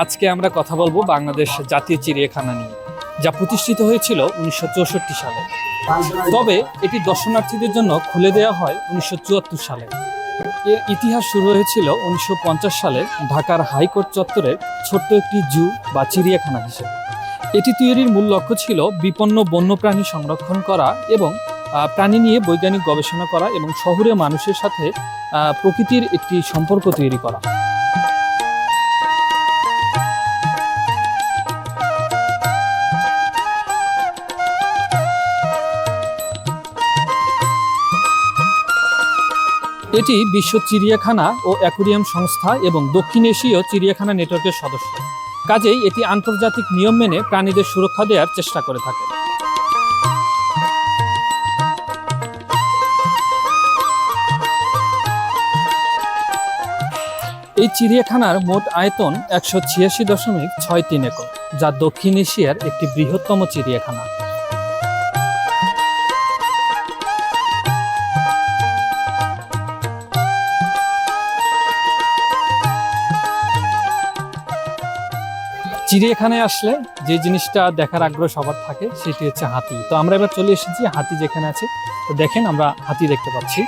আজকে আমরা কথা বলবো বাংলাদেশ জাতীয় চিড়িয়াখানা নিয়ে, যা প্রতিষ্ঠিত হয়েছিল 1964 সালে। তবে এটি দর্শনার্থীদের জন্য খুলে দেওয়া হয় 1974 সালে। এর ইতিহাস শুরু হয়েছিল 1950 সালে ঢাকার হাইকোর্ট চত্বরের ছোট্ট একটি জু বা চিড়িয়াখানা হিসেবে। এটি তৈরির মূল লক্ষ্য ছিল বিপন্ন বন্যপ্রাণী সংরক্ষণ করা এবং প্রাণী নিয়ে বৈজ্ঞানিক গবেষণা করা এবং শহুরে মানুষের সাথে প্রকৃতির একটি সম্পর্ক তৈরি করা। এটি বিশ্ব চিড়িয়াখানা ও অ্যাকুরিয়াম সংস্থা এবং দক্ষিণ এশীয় চিড়িয়াখানা নেটওয়ার্কের সদস্য। কাজেই এটি আন্তর্জাতিক নিয়ম মেনে প্রাণীদের সুরক্ষা দেওয়ার চেষ্টা করে থাকে। এই চিড়িয়াখানার মোট আয়তন 186.63 একর, যা দক্ষিণ এশিয়ার একটি বৃহত্তম চিড়িয়াখানা। চিড়িয়াখানায় আসলে যে জিনিসটা দেখার আগ্রহ সবার থাকে সেটি হচ্ছে হাতি। তো আমরা এবার চলে এসেছি হাতি যেখানে আছে। তো দেখেন, আমরা হাতি দেখতে পাচ্ছি।